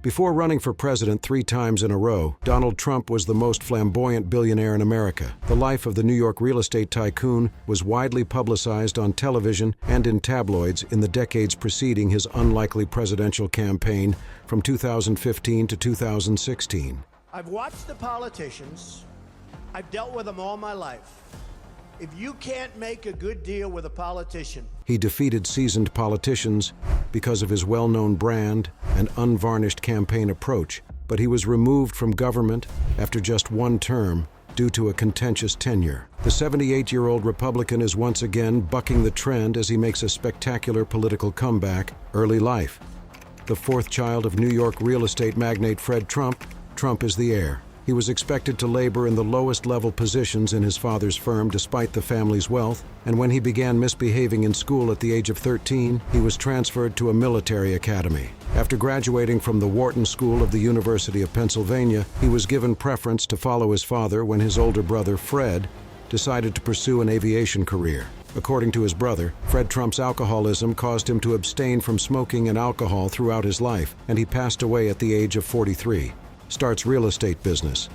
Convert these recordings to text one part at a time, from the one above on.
Before running for president 3 times in a row, Donald Trump was the most flamboyant billionaire in America. The life of the New York real estate tycoon was widely publicized on television and in tabloids in the decades preceding his unlikely presidential campaign from 2015 to 2016. I've watched the politicians. I've dealt with them all my life. If you can't make a good deal with a politician, he defeated seasoned politicians because of his well-known brand and unvarnished campaign approach, but he was removed from government after just 1 term due to a contentious tenure. The 78-year-old Republican is once again bucking the trend as he makes a spectacular political comeback. Early life. The 4th child of New York real estate magnate Fred Trump, Trump is the heir. He was expected to labor in the lowest level positions in his father's firm despite the family's wealth, and when he began misbehaving in school at the age of 13, he was transferred to a military academy. After graduating from the Wharton School of the University of Pennsylvania, he was given preference to follow his father when his older brother, Fred, decided to pursue an aviation career. According to his brother, Fred Trump's alcoholism caused him to abstain from smoking and alcohol throughout his life, and he passed away at the age of 43. Starts real estate business.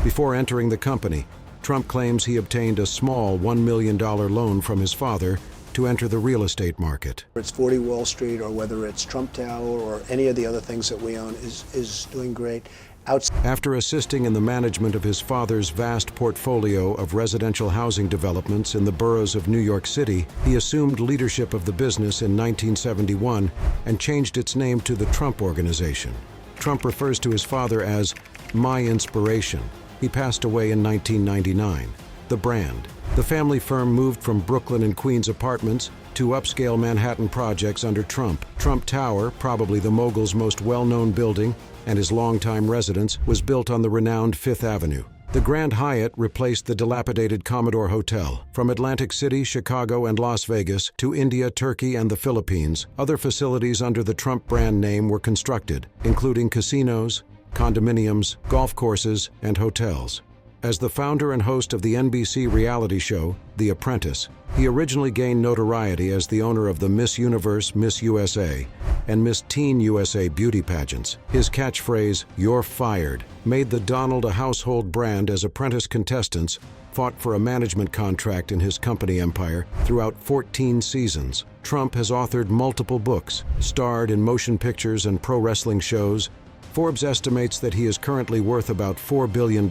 Before entering the company, Trump claims he obtained a small $1 million loan from his father to enter the real estate market. whether it's 40 Wall Street or whether it's Trump Tower or any of the other things that we own is doing great. After assisting in the management of his father's vast portfolio of residential housing developments in the boroughs of New York City, he assumed leadership of the business in 1971 and changed its name to the Trump Organization. Trump refers to his father as my inspiration. He passed away in 1999. The brand. The family firm moved from Brooklyn and Queens apartments to upscale Manhattan projects under Trump. Trump Tower, probably the mogul's most well-known building, and his longtime residence, was built on the renowned Fifth Avenue. The Grand Hyatt replaced the dilapidated Commodore Hotel. From Atlantic City, Chicago, and Las Vegas to India, Turkey, and the Philippines, other facilities under the Trump brand name were constructed, including casinos, condominiums, golf courses, and hotels. As the founder and host of the NBC reality show, The Apprentice, he originally gained notoriety as the owner of the Miss Universe, Miss USA, and Miss Teen USA beauty pageants. His catchphrase, "You're fired," made the Donald a household brand as apprentice contestants fought for a management contract in his company empire throughout 14 seasons. Trump has authored multiple books, starred in motion pictures and pro wrestling shows. Forbes estimates that he is currently worth about $4 billion.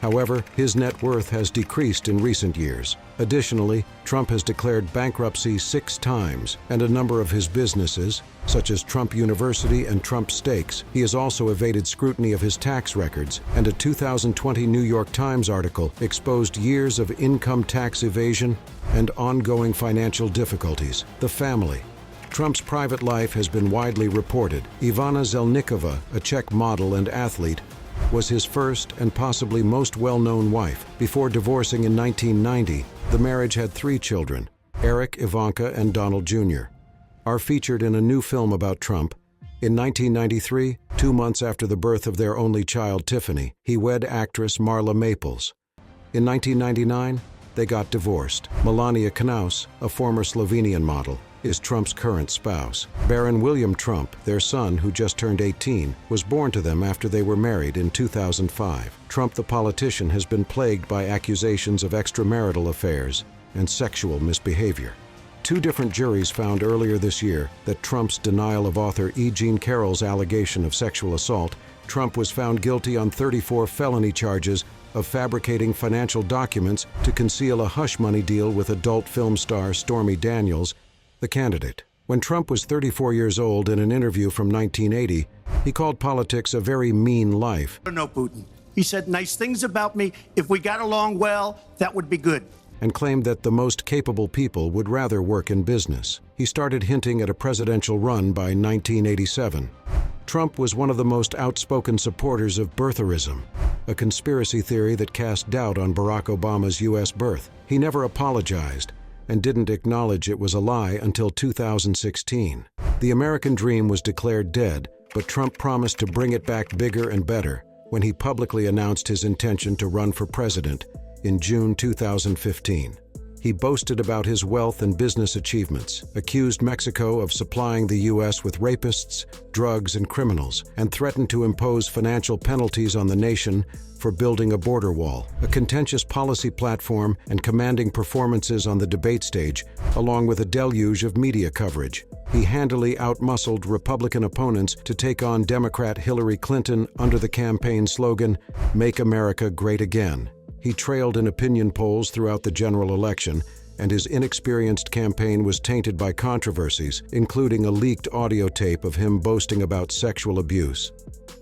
However, his net worth has decreased in recent years. Additionally, Trump has declared bankruptcy 6 times, and a number of his businesses, such as Trump University and Trump Steaks, he has also evaded scrutiny of his tax records, and a 2020 New York Times article exposed years of income tax evasion and ongoing financial difficulties. The family. Trump's private life has been widely reported. Ivana Zelnikova, a Czech model and athlete, was his first and possibly most well-known wife. Before divorcing in 1990, the marriage had 3 children, Eric, Ivanka, and Donald Jr. Are featured in a new film about Trump. In 1993, 2 months after the birth of their only child, Tiffany, he wed actress Marla Maples. In 1999, they got divorced. Melania Knauss, a former Slovenian model, is Trump's current spouse. Baron William Trump, their son, who just turned 18, was born to them after they were married in 2005. Trump the politician has been plagued by accusations of extramarital affairs and sexual misbehavior. 2 different juries found earlier this year that Trump's denial of author E. Jean Carroll's allegation of sexual assault. Trump was found guilty on 34 felony charges of fabricating financial documents to conceal a hush money deal with adult film star Stormy Daniels, the candidate. When Trump was 34 years old in an interview from 1980, he called politics a very mean life. No, Putin. He said nice things about me. If we got along well, that would be good. And claimed that the most capable people would rather work in business. He started hinting at a presidential run by 1987. Trump was one of the most outspoken supporters of birtherism, a conspiracy theory that cast doubt on Barack Obama's U.S. birth. He never apologized and didn't acknowledge it was a lie until 2016. The American dream was declared dead, but Trump promised to bring it back bigger and better when he publicly announced his intention to run for president in June 2015. He boasted about his wealth and business achievements, accused Mexico of supplying the U.S. with rapists, drugs, and criminals, and threatened to impose financial penalties on the nation for building a border wall, a contentious policy platform, and commanding performances on the debate stage, along with a deluge of media coverage. He handily outmuscled Republican opponents to take on Democrat Hillary Clinton under the campaign slogan, "Make America Great Again." He trailed in opinion polls throughout the general election, and his inexperienced campaign was tainted by controversies, including a leaked audio tape of him boasting about sexual abuse.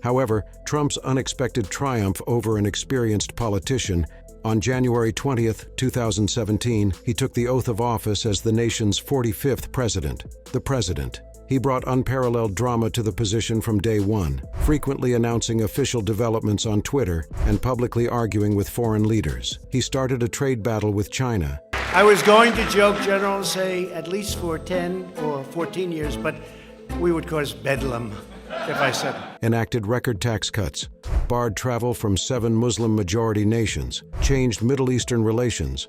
However, Trump's unexpected triumph over an experienced politician, on January 20, 2017, he took the oath of office as the nation's 45th president. The president. He brought unparalleled drama to the position from day one, frequently announcing official developments on Twitter and publicly arguing with foreign leaders. He started a trade battle with China. I was going to joke, General, and say at least for 10 or 14 years, but we would cause bedlam if I said it. Enacted record tax cuts, barred travel from 7 Muslim-majority nations, changed Middle Eastern relations.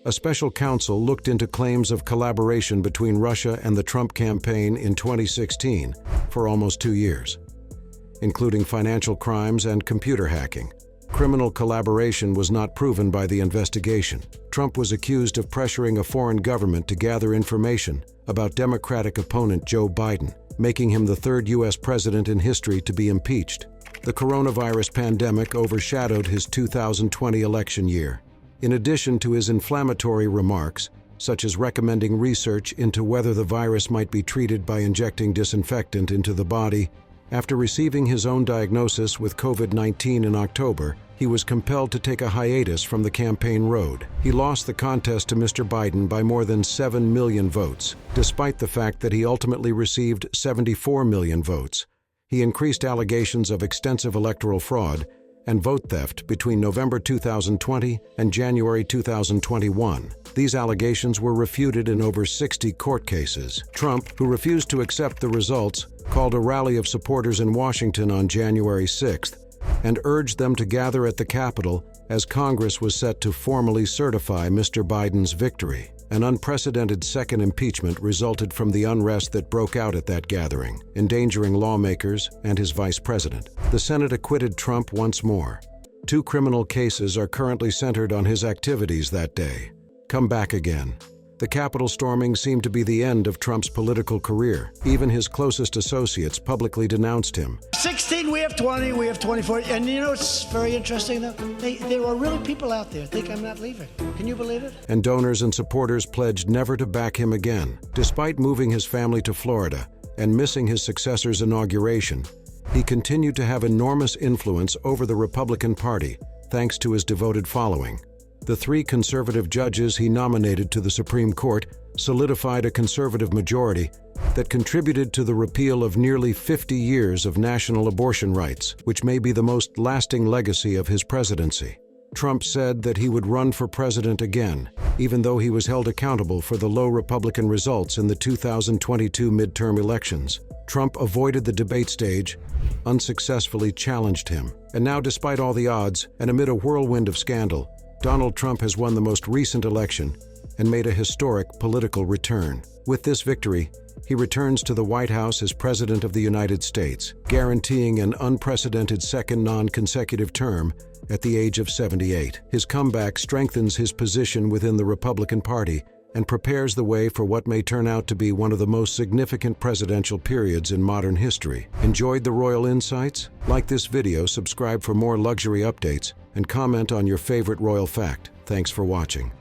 A special counsel looked into claims of collaboration between Russia and the Trump campaign in 2016 for almost 2 years, including financial crimes and computer hacking. Criminal collaboration was not proven by the investigation. Trump was accused of pressuring a foreign government to gather information about Democratic opponent Joe Biden, making him the 3rd U.S. president in history to be impeached. The coronavirus pandemic overshadowed his 2020 election year. In addition to his inflammatory remarks, such as recommending research into whether the virus might be treated by injecting disinfectant into the body, after receiving his own diagnosis with COVID-19 in October, he was compelled to take a hiatus from the campaign road. He lost the contest to Mr. Biden by more than 7 million votes, despite the fact that he ultimately received 74 million votes. He increased allegations of extensive electoral fraud and vote theft between November 2020 and January 2021. These allegations were refuted in over 60 court cases. Trump, who refused to accept the results, called a rally of supporters in Washington on January 6th and urged them to gather at the Capitol as Congress was set to formally certify Mr. Biden's victory. An unprecedented second impeachment resulted from the unrest that broke out at that gathering, endangering lawmakers and his vice president. The Senate acquitted Trump once more. 2 criminal cases are currently centered on his activities that day. Come back again. The Capitol storming seemed to be the end of Trump's political career. Even his closest associates publicly denounced him. 16, we have 20, we have 24. And you know what's very interesting, though? There are really people out there who think I'm not leaving. Can you believe it? And donors and supporters pledged never to back him again. Despite moving his family to Florida and missing his successor's inauguration, he continued to have enormous influence over the Republican Party, thanks to his devoted following. The 3 conservative judges he nominated to the Supreme Court solidified a conservative majority that contributed to the repeal of nearly 50 years of national abortion rights, which may be the most lasting legacy of his presidency. Trump said that he would run for president again, even though he was held accountable for the low Republican results in the 2022 midterm elections. Trump avoided the debate stage, unsuccessfully challenged him. And now, despite all the odds, and amid a whirlwind of scandal, Donald Trump has won the most recent election and made a historic political return. With this victory, he returns to the White House as President of the United States, guaranteeing an unprecedented second non-consecutive term at the age of 78. His comeback strengthens his position within the Republican Party and prepares the way for what may turn out to be one of the most significant presidential periods in modern history. Enjoyed the royal insights? Like this video, subscribe for more luxury updates, and comment on your favorite royal fact. Thanks for watching.